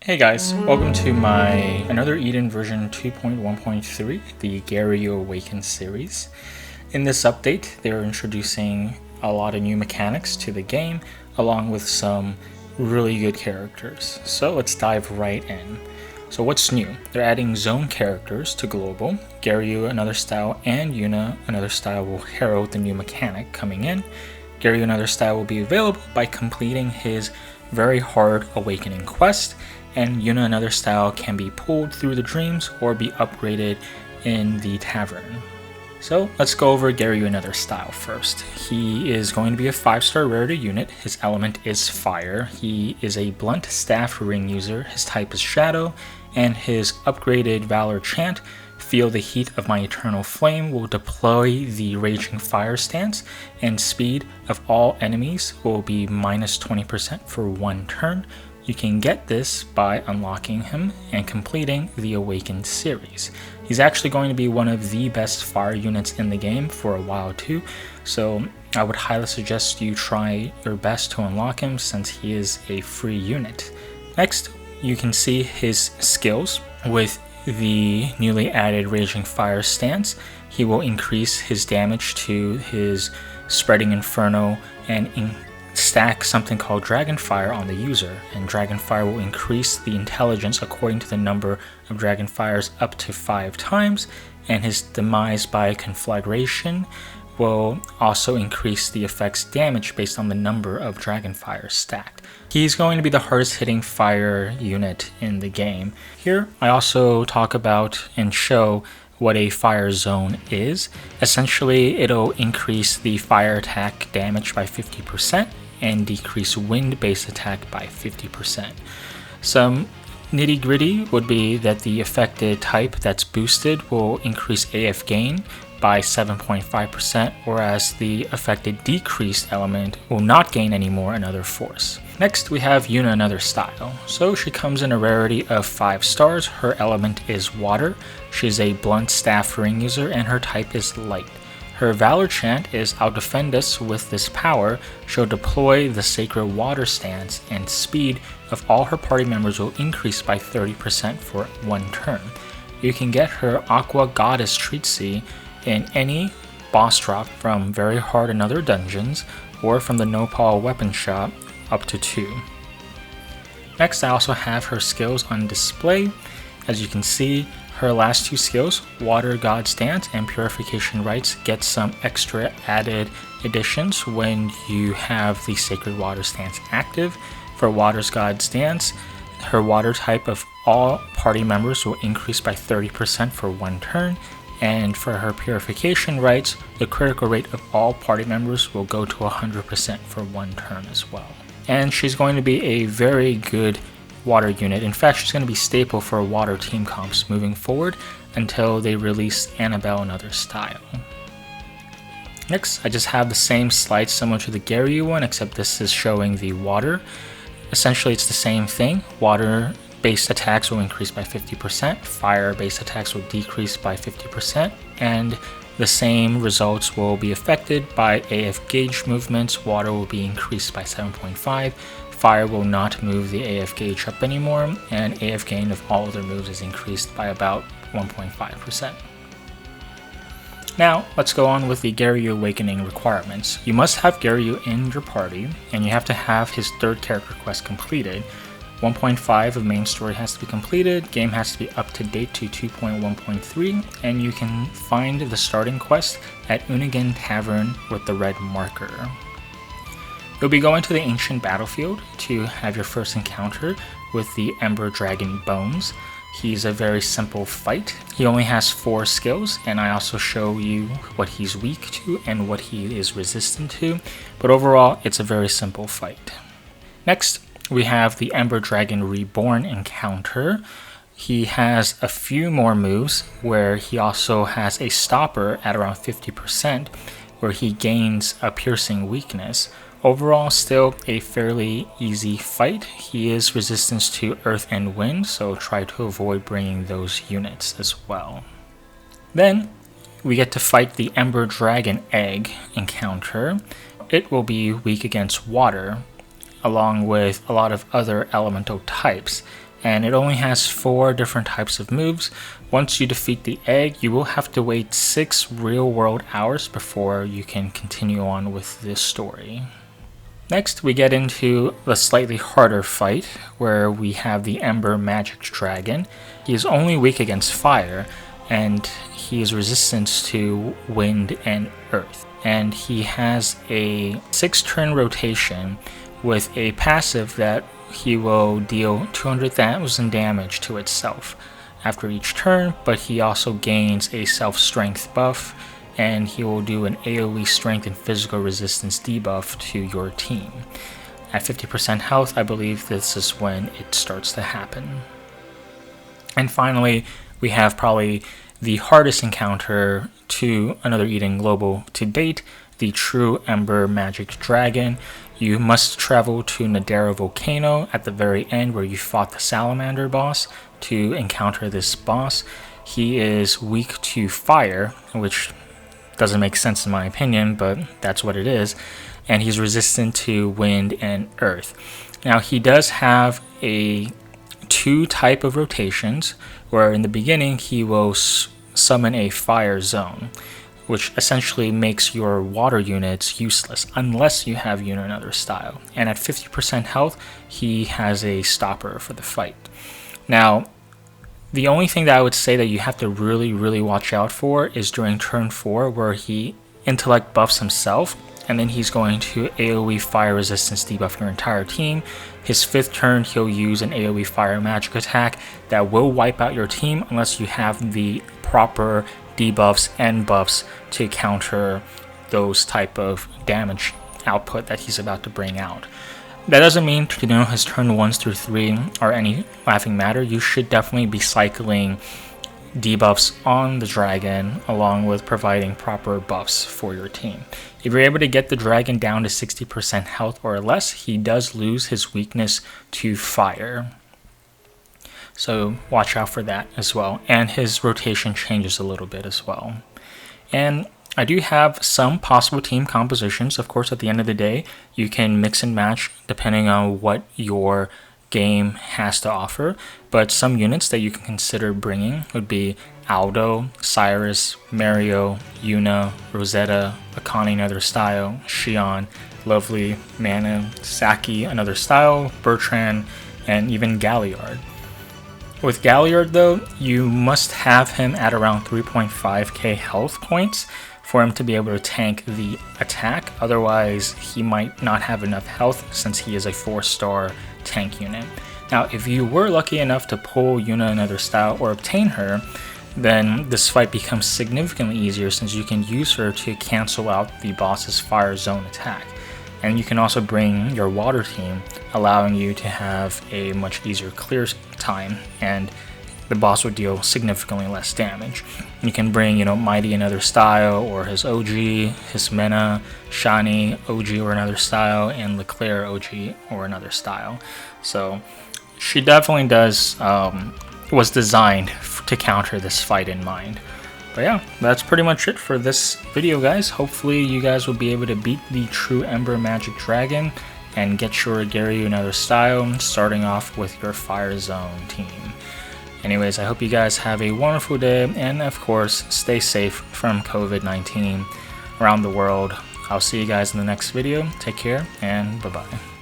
Hey guys, welcome to my another Eden version 2.1.3, the Gariyu Awaken series. In this update, they're introducing a lot of new mechanics to the game, along with some really good characters. So let's dive right in. So what's new? They're adding zone characters to global. Gariyu, another style, and Yuna, another style, will herald the new mechanic coming in. Gariyu, another style, will be available by completing his very hard awakening quest, and Yuna, another style, can be pulled through the dreams or be upgraded in the tavern. So let's go over Gariyu, another style first. He is going to be a 5-star rarity unit. His element is fire. He is a blunt staff ring user. His type is shadow, and his upgraded valor chant, Feel the Heat of My Eternal Flame, will deploy the Raging Fire stance, and speed of all enemies will be minus 20% for 1 turn. You can get this by unlocking him and completing the Awakened series. He's actually going to be one of the best fire units in the game for a while too, so I would highly suggest you try your best to unlock him since he is a free unit. Next, you can see his skills. With the newly added Raging Fire stance, he will increase his damage to his Spreading Inferno and stack something called Dragonfire on the user, and Dragonfire will increase the intelligence according to the number of Dragonfires up to 5 times, and his Demise by Conflagration will also increase the effect's damage based on the number of Dragonfires stacked. He's going to be the hardest hitting fire unit in the game. Here I also talk about and show what a fire zone is. Essentially, it'll increase the fire attack damage by 50% and decrease wind base attack by 50%. Some nitty gritty would be that the affected type that's boosted will increase AF gain by 7.5%, whereas the affected decreased element will not gain any more another force. Next, we have Yuna, another style. So she comes in a rarity of 5 stars. Her element is water. She's a blunt staff ring user, and her type is light. Her valor chant is I'll defend us with this power. She'll deploy the sacred water stance, and speed of all her party members will increase by 30% for 1 turn. You can get her Aqua Goddess Treatsy in any boss drop from Very Hard and Other dungeons, or from the Nopal weapon shop up to 2. Next, I also have her skills on display. As you can see, her last 2 skills, Water God's Dance and Purification Rites, get some extra added additions when you have the Sacred Water Stance active. For Water's God's Dance, her water type of all party members will increase by 30% for 1 turn, and for her Purification Rites, the critical rate of all party members will go to 100% for 1 turn as well. And she's going to be a very good water unit. In fact, she's going to be staple for water team comps moving forward until they release Annabelle, another style. Next, I just have the same slide similar to the Gariyu one, except this is showing the water. Essentially, it's the same thing. Water-based attacks will increase by 50%, fire-based attacks will decrease by 50%, and the same results will be affected by AF gauge movements. Water will be increased by 7.5, fire will not move the AF gauge up anymore, and AF gain of all other moves is increased by about 1.5%. Now, let's go on with the Gariyu Awakening requirements. You must have Gariyu in your party, and you have to have his 3rd character quest completed. 1.5 of main story has to be completed, game has to be up to date to 2.1.3, and you can find the starting quest at Unigan Tavern with the red marker. You'll be going to the ancient battlefield to have your first encounter with the Ember Dragon Bones. He's a very simple fight. He only has 4 skills, and I also show you what he's weak to and what he is resistant to, but overall it's a very simple fight. Next, we have the Ember Dragon Reborn encounter. He has a few more moves where he also has a stopper at around 50% where he gains a piercing weakness. Overall, still a fairly easy fight. He is resistant to earth and wind, so try to avoid bringing those units as well. Then we get to fight the Ember Dragon Egg encounter. It will be weak against water, along with a lot of other elemental types, and it only has 4 different types of moves. Once you defeat the egg, you will have to wait 6 real-world hours before you can continue on with this story. Next, we get into the slightly harder fight, where we have the Ember Magic Dragon. He is only weak against fire, and he is resistant to wind and earth. And he has a 6-turn rotation with a passive that he will deal 200,000 damage to itself after each turn, but he also gains a self-strength buff, and he will do an AoE strength and physical resistance debuff to your team. At 50% health, I believe this is when it starts to happen. And finally, we have probably the hardest encounter to another Eden Global to date, the True Ember Magic Dragon. You must travel to Nadera Volcano at the very end where you fought the Salamander boss to encounter this boss. He is weak to fire, which doesn't make sense in my opinion, but that's what it is. And he's resistant to wind and earth. Now he does have a 2 type of rotations, where in the beginning he will summon a fire zone, which essentially makes your water units useless unless you have Yoona another style. And at 50% health, he has a stopper for the fight. Now, the only thing that I would say that you have to really watch out for is during turn 4, where he intellect buffs himself, and then he's going to AoE fire resistance debuff your entire team. His 5th turn, he'll use an AoE fire magic attack that will wipe out your team unless you have the proper debuffs and buffs to counter those type of damage output that he's about to bring out. That doesn't mean, his turn 1s through 3 are any laughing matter. You should definitely be cycling debuffs on the dragon along with providing proper buffs for your team. If you're able to get the dragon down to 60% health or less, he does lose his weakness to fire. So watch out for that as well. And his rotation changes a little bit as well. And I do have some possible team compositions. Of course, at the end of the day, you can mix and match depending on what your game has to offer. But some units that you can consider bringing would be Aldo, Cyrus, Mario, Yuna, Rosetta, Akane another style, Xion, Lovely, Mana, Saki another style, Bertrand, and even Galliard. With Galliard though, you must have him at around 3.5k health points for him to be able to tank the attack. Otherwise, he might not have enough health since he is a 4-star tank unit. Now, if you were lucky enough to pull Yuna another style or obtain her, then this fight becomes significantly easier since you can use her to cancel out the boss's fire zone attack. And you can also bring your water team, allowing you to have a much easier clear time, and the boss would deal significantly less damage. You can bring, Mighty another style, or his OG, his Mena, Shani OG or another style, and Leclerc OG or another style. So she definitely was designed to counter this fight in mind. But yeah, that's pretty much it for this video, guys. Hopefully you guys will be able to beat the True Ember Magic Dragon and get your Gariyu another style, starting off with your Fire Zone team. Anyways, I hope you guys have a wonderful day, and of course, stay safe from COVID-19 around the world. I'll see you guys in the next video. Take care, and bye-bye.